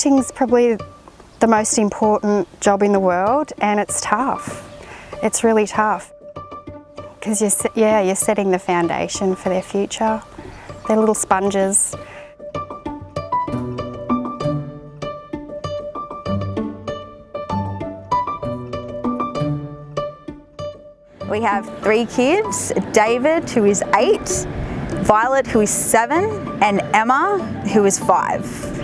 Parenting's probably the most important job in the world, and it's tough. It's really tough because you're setting the foundation for their future. They're little sponges. We have 3 kids, David, who is 8, Violet, who is 7, and Emma, who is 5.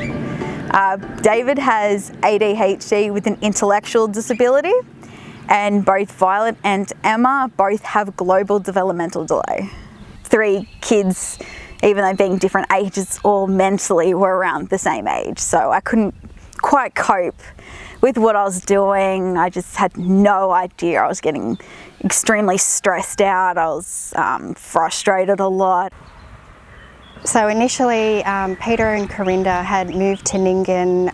David has ADHD with an intellectual disability, and both Violet and Emma both have global developmental delay. 3 kids, even though being different ages, all mentally were around the same age, so I couldn't quite cope with what I was doing. I just had no idea. I was getting extremely stressed out. I was frustrated a lot. So initially, Peter and Corinda had moved to Nyngan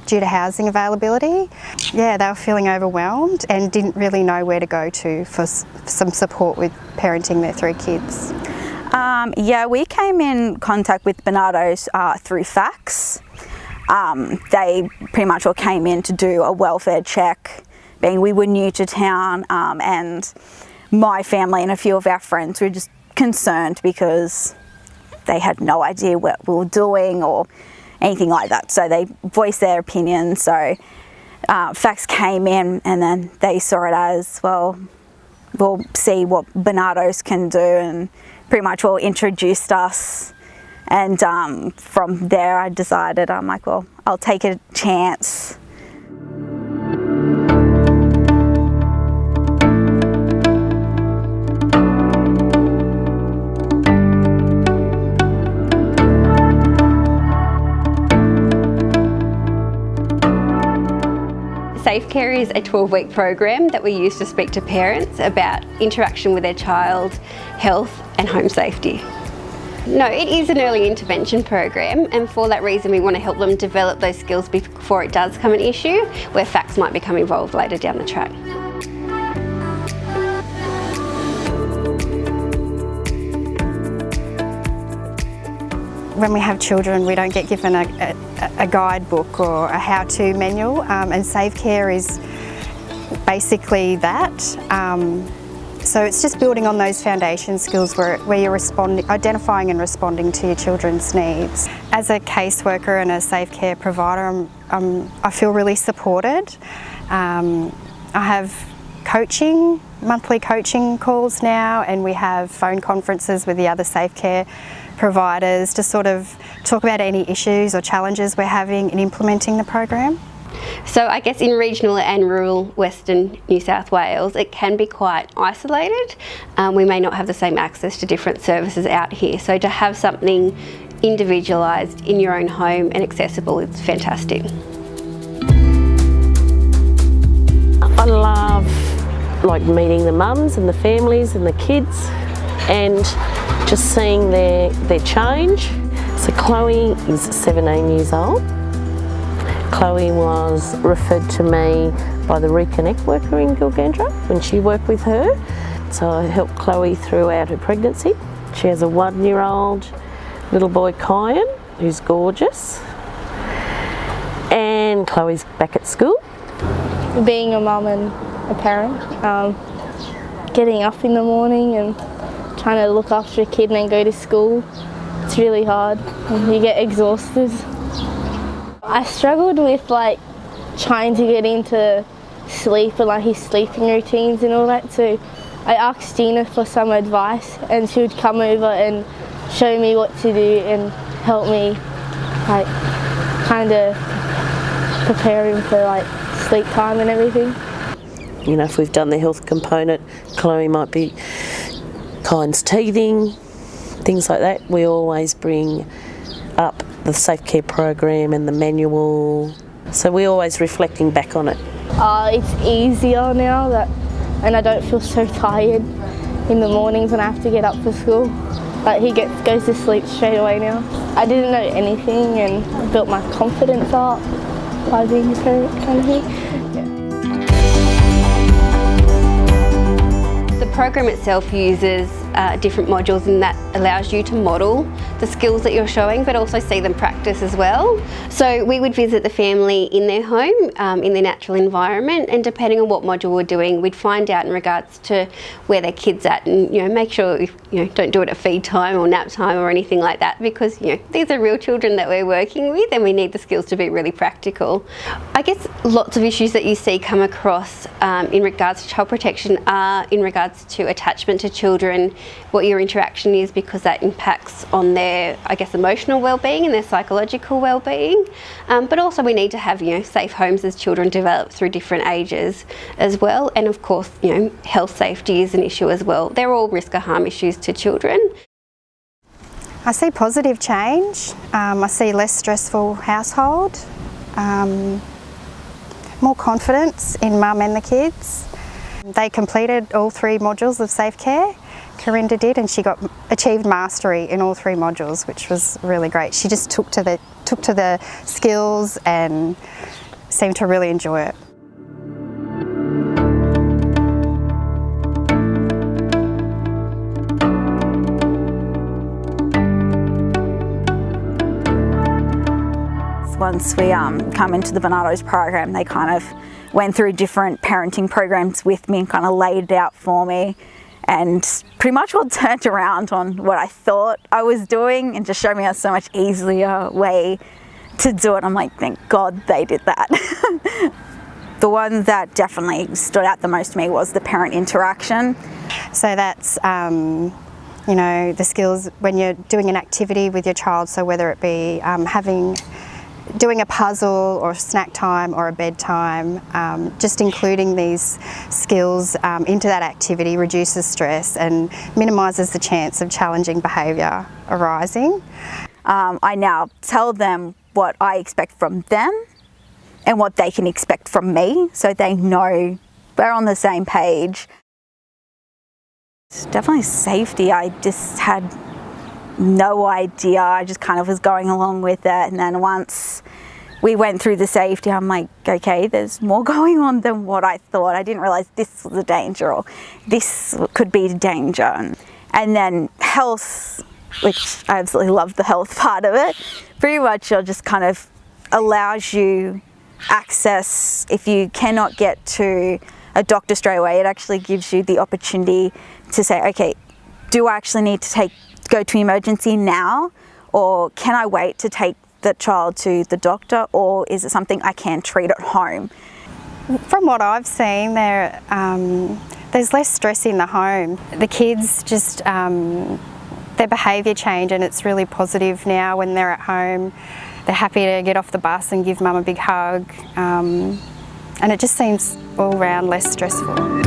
due to housing availability. Yeah, they were feeling overwhelmed and didn't really know where to go to for some support with parenting their 3 kids. Yeah, we came in contact with Bernardo's through fax. They pretty much all came in to do a welfare check, being we were new to town, and my family and a few of our friends were just concerned because they had no idea what we were doing or anything like that. So they voiced their opinion. So fax came in, and then they saw it as, well, we'll see what Bernardo's can do, and pretty much all introduced us. And from there I decided, I'm like, well, I'll take a chance. SafeCare is a 12-week program that we use to speak to parents about interaction with their child, health and home safety. No, it is an early intervention program, and for that reason we want to help them develop those skills before it does become an issue, where facts might become involved later down the track. When we have children, we don't get given a guidebook or a how-to manual, and SafeCare is basically that. So it's just building on those foundation skills where you're identifying and responding to your children's needs. As a caseworker and a SafeCare provider, I feel really supported. I have monthly coaching calls now, and we have phone conferences with the other SafeCare providers to sort of talk about any issues or challenges we're having in implementing the program. So I guess in regional and rural Western New South Wales, it can be quite isolated. We may not have the same access to different services out here. So to have something individualised in your own home and accessible is fantastic. I love meeting the mums and the families and the kids, and just seeing their change. So Chloe is 17 years old. Chloe was referred to me by the Reconnect worker in Gilgandra when she worked with her. So I helped Chloe throughout her pregnancy. She has a 1-year-old little boy, Kyan, who's gorgeous. And Chloe's back at school. Being a mum and a parent, getting up in the morning and trying to look after a kid and then go to school, it's really hard and you get exhausted. I struggled with trying to get into sleep and his sleeping routines and all that, so I asked Gina for some advice, and she would come over and show me what to do and help me kind of prepare him for sleep time and everything. You know, if we've done the health component, Chloe might be Kyan's teething, things like that. We always bring up the SafeCare program and the manual, so we're always reflecting back on it. It's easier now, and I don't feel so tired in the mornings when I have to get up for school. He goes to sleep straight away now. I didn't know anything, and I built my confidence up by being a parent kind of thing. The program itself uses different modules, and that allows you to model the skills that you're showing, but also see them practice as well. So we would visit the family in their home, in their natural environment, and depending on what module we're doing, we'd find out in regards to where their kid's at, and make sure don't do it at feed time or nap time or anything like that, because these are real children that we're working with, and we need the skills to be really practical. I guess lots of issues that you see come across in regards to child protection are in regards to attachment to children, what your interaction is, because that impacts on their, I guess, emotional well-being and their psychological well-being. But also we need to have safe homes as children develop through different ages as well, and of course health safety is an issue as well. They're all risk of harm issues to children. I see positive change. I see less stressful household, more confidence in mum and the kids. They completed all 3 modules of SafeCare. Corinda did, and she achieved mastery in all 3 modules, which was really great. She just took to the skills and seemed to really enjoy it. Once we come into the Bernardo's program, they kind of went through different parenting programs with me and kind of laid it out for me, and pretty much all turned around on what I thought I was doing and just showed me a so much easier way to do it. I'm like, thank God they did that. The one that definitely stood out the most to me was the parent interaction. So that's the skills when you're doing an activity with your child, so whether it be doing a puzzle or snack time or a bedtime, just including these skills into that activity reduces stress and minimises the chance of challenging behaviour arising. I now tell them what I expect from them and what they can expect from me, so they know we're on the same page. It's definitely safety. I just had no idea. I just kind of was going along with it, and then once we went through the safety, I'm like, okay, there's more going on than what I thought. I didn't realise this was a danger, or this could be a danger. And then health, which I absolutely love the health part of it, pretty much it just kind of allows you access. If you cannot get to a doctor straight away, it actually gives you the opportunity to say, okay, do I actually need to go to emergency now, or can I wait to take the child to the doctor, or is it something I can treat at home? From what I've seen, there's less stress in the home. The kids just, their behaviour change, and it's really positive now when they're at home. They're happy to get off the bus and give mum a big hug, and it just seems all round less stressful.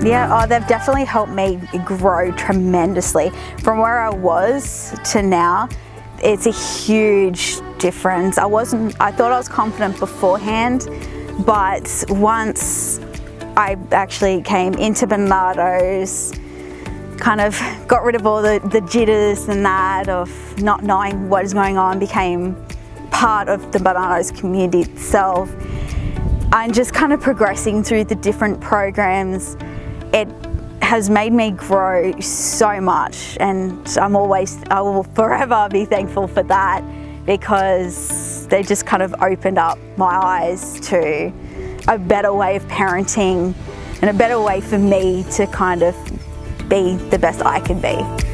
Yeah, they've definitely helped me grow tremendously. From where I was to now, it's a huge difference. I thought I was confident beforehand, but once I actually came into Bernardo's, kind of got rid of all the jitters and that of not knowing what is going on, became part of the Bernardo's community itself. I'm just kind of progressing through the different programs. It has made me grow so much, and I will forever be thankful for that, because they just kind of opened up my eyes to a better way of parenting and a better way for me to kind of be the best I can be.